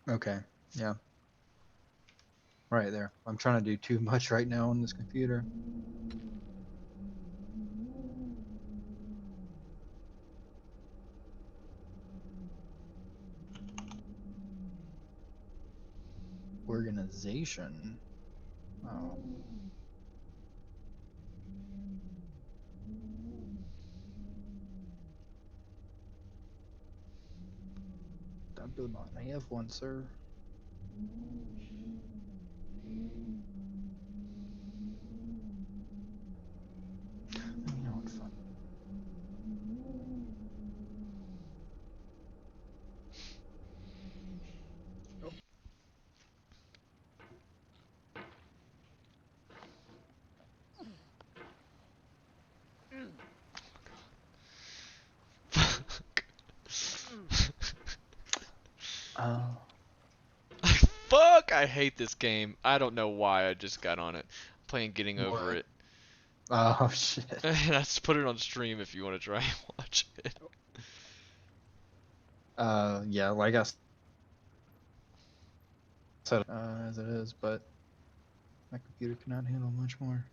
Okay. Yeah. Right there. I'm trying to do too much right now on this computer. Organization. Oh. Don't do not have one, sir. You know what? Fuck. Uh, Fuck! I hate this game. I don't know why I just got on it. Playing Getting Over what? It. Oh shit. And I just put it on stream if you want to try and watch it. Yeah, like I said, as it is, but my computer cannot handle much more.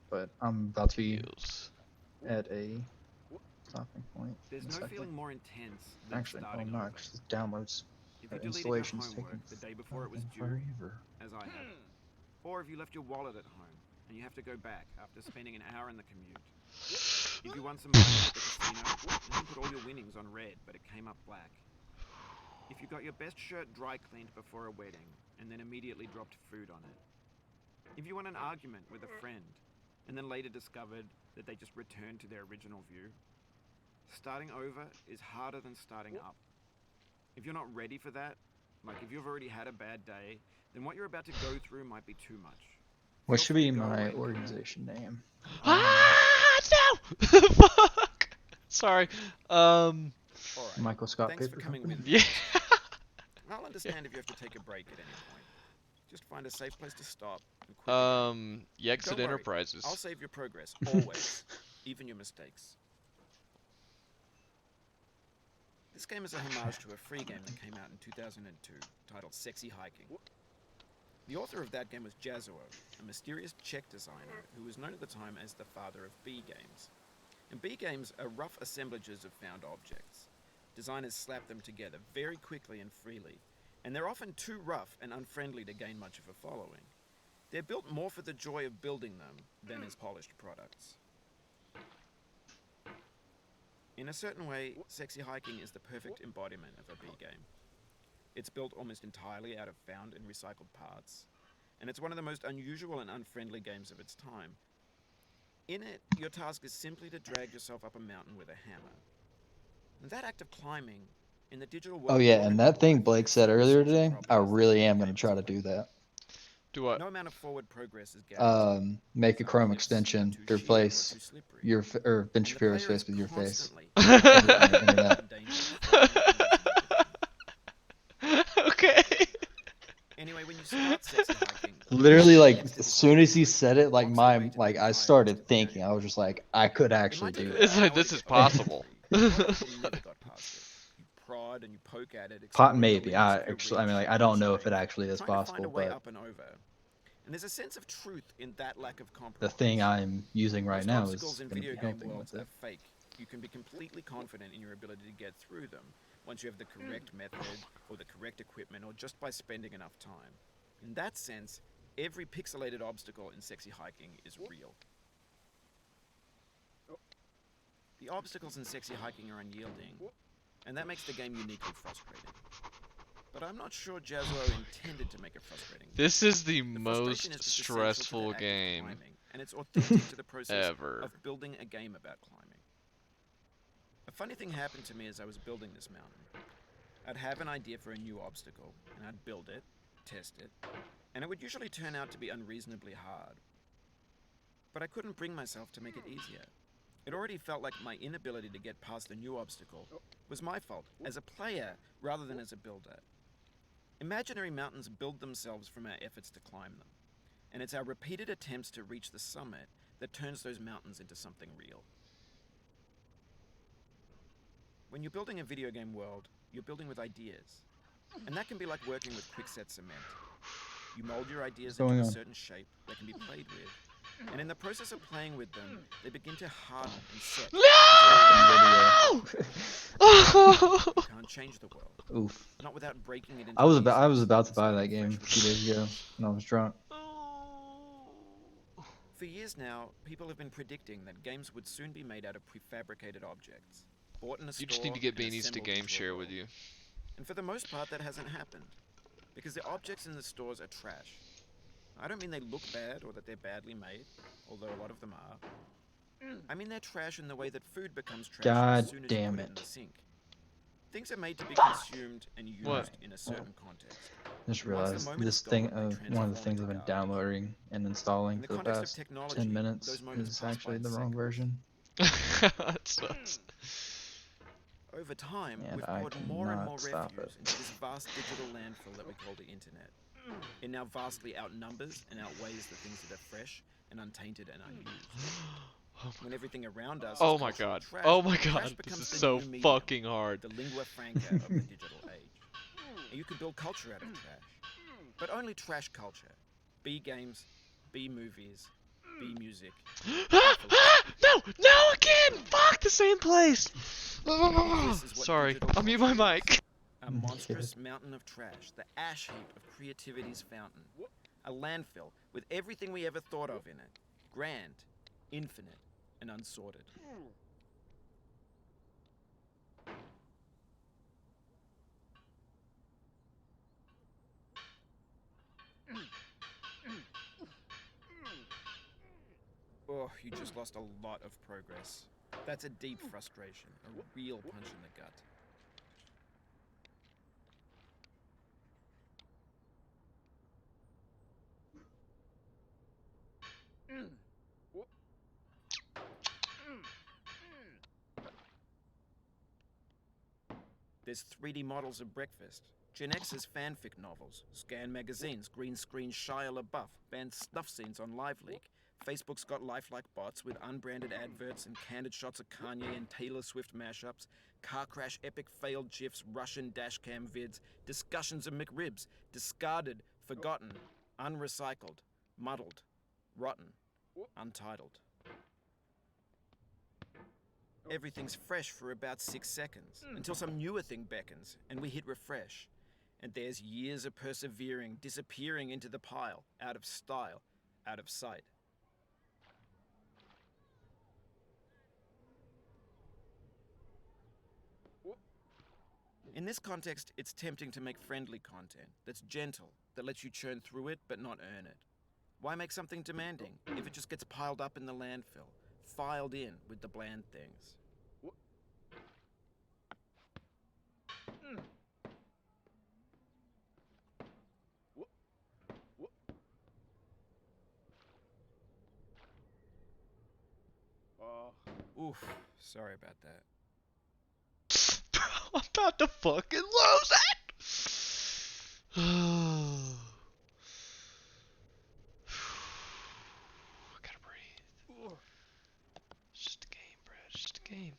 But I'm about to be Feels. at a stopping point There's in a no second. feeling more intense than Actually, no, starting I'm not, over. 'cause the downloads If you or deleted your installation's taking homework the day before it was fucking due, forever. as I had, or if you left your wallet at home and you have to go back after spending an hour in the commute. If you won some money at the casino and then put all your winnings on red but it came up black. If you got your best shirt dry cleaned before a wedding and then immediately dropped food on it. If you won an argument with a friend and then later discovered that they just returned to their original view. Starting over is harder than starting up. If you're not ready for that, like if you've already had a bad day, then what you're about to go through might be too much. What Feel should free to be go my away and come back. organization name? Ah, no! Fuck! Sorry. All right. Michael Scott Thanks for Paper coming Company. with me Yeah. on this one. I'll Yeah. understand if you have to take a break at any point. Just find a safe place to stop and quit the game. Yexit Don't worry, Enterprises. I'll save your progress, always. Even your mistakes. This game is a homage to a free game that came out in 2002 titled Sexy Hiking. The author of that game was Jazuo, a mysterious Czech designer who was known at the time as the father of B games. And B games are rough assemblages of found objects. Designers slap them together very quickly and freely, and they're often too rough and unfriendly to gain much of a following. They're built more for the joy of building them than as polished products. In a certain way, Sexy Hiking is the perfect embodiment of a B game. It's built almost entirely out of found and recycled parts, and it's one of the most unusual and unfriendly games of its time. In it, your task is simply to drag yourself up a mountain with a hammer. And that act of climbing, in the digital Oh world of yeah, and modern that real thing life, Blake is so said earlier essential today, I properties that really every am gonna game must try to play do with. that. Do what? No amount of forward progress is guaranteed. Make a Some Chrome cliffs are extension too to sheer or replace too slippery, your or Ben and the Shapiro's player is face with your face constantly, over on the constantly internet. in danger of falling and losing everything. Okay. Anyway, when you start Sexy Hiking, Literally, like next to as this soon giant as he tree said it, like walks the my way to the like I entire rest started of the thinking. game. I was just like, I could It actually might take do you an It's that. like hour to this is get past that possible. tree, and a lot of people never got past it. You prod and you poke at it, Pot exploring the maybe. limits I of your actually, I reach mean, like I and your don't know if it strength, actually is trying to find possible, a way but up and over. And there's a sense of truth in that lack of the thing compromise. I'm using right Most now obstacles is in gonna video be game helping worlds with are it. fake. You can be completely confident in your ability to get through them once you have the correct method or the correct equipment or just by spending enough time. In that sense, every pixelated obstacle in Sexy Hiking is real. The obstacles in Sexy Hiking are unyielding, and that makes the game uniquely frustrating. But I'm not sure Jazuo intended to make it frustrating. This is the The frustration most is just essential to stressful the act of game climbing, and it's authentic to the process ever. of building a game about climbing. A funny thing happened to me as I was building this mountain. I'd have an idea for a new obstacle, and I'd build it, test it, and it would usually turn out to be unreasonably hard. But I couldn't bring myself to make it easier. It already felt like my inability to get past the new obstacle was my fault as a player rather than as a builder. Imaginary mountains build themselves from our efforts to climb them, and it's our repeated attempts to reach the summit that turns those mountains into something real. When you're building a video game world, you're building with ideas. And that can be like working with quickset cement. You mold your ideas What's into going a on? certain shape that can be played with. And in the process of playing with them, they begin to harden and set. No! You can't change the world, Oof. not without breaking it into I was pieces about to and buy that starting game fresh a with few the days ago ideas. when I was drunk. For years now, people have been predicting that games would soon be made out of prefabricated objects, bought in a store. You just need to get and Beanies to assembled game into a share world. with you. And for the most part, that hasn't happened, because the objects in the stores are trash. I don't mean they look bad or that they're badly made, although a lot of them are. I mean they're trash in the way that food becomes trash God as soon as you damn put it in it. the sink. Things are made to be consumed and used What? in a certain context. Just And once the realized moment this is thing, gone, they one of the transform things into I've been garbage. downloading and installing In the for the context of past technology, 10 minutes those moments is pass actually by the wrong seconds. version. That sucks. Over time, And we've I poured more and cannot more stop refuse it. into this vast digital landfill that we call the internet. It now vastly outnumbers and outweighs the things that are fresh and untainted and unused. When everything around us Oh is my cultural god. trash, Oh my trash god. This becomes is the so new medium, fucking hard. the lingua franca of the digital age. And you can build culture out of trash. But only trash culture. B games, B movies, B music. No! No again! Fuck, the same place! This is what Sorry, digital I'll mute my culture is. mic. A monstrous mountain of trash, the ash heap of creativity's fountain. A landfill with everything we ever thought of in it. Grand, infinite, and unsorted. Oh, you just lost a lot of progress. That's a deep frustration, a real punch in the gut. There's 3D models of breakfast, Gen X's fanfic novels, scan magazines, green screen Shia LaBeouf, banned snuff scenes on LiveLeak. Facebook's got lifelike bots with unbranded adverts and candid shots of Kanye and Taylor Swift mashups, car crash epic failed GIFs, Russian dashcam vids, discussions of McRibs, discarded, forgotten, unrecycled, muddled, rotten, untitled. Everything's fresh for about 6 seconds, until some newer thing beckons, and we hit refresh. And there's years of persevering, disappearing into the pile, out of style, out of sight. In this context, it's tempting to make friendly content that's gentle, that lets you churn through it but not earn it. Why make something demanding if it just gets piled up in the landfill, filed in with the bland things? Oof, sorry about that. I'm about to fucking lose it! I gotta breathe. It's just a game, Brad. It's just a game.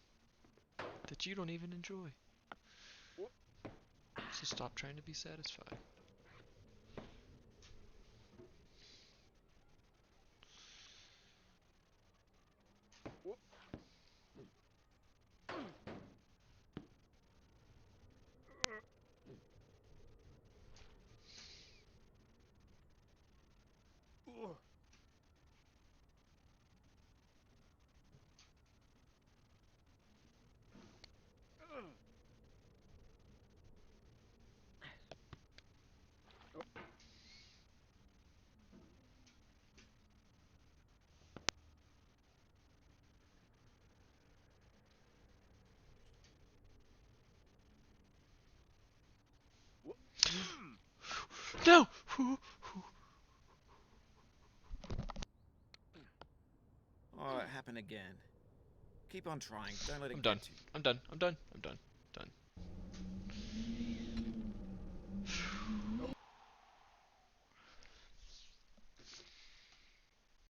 That you don't even enjoy. So stop trying to be satisfied. No! Oh, it happened again. Keep on trying. Don't let it I'm get done. to you. I'm done. I'm done. I'm done.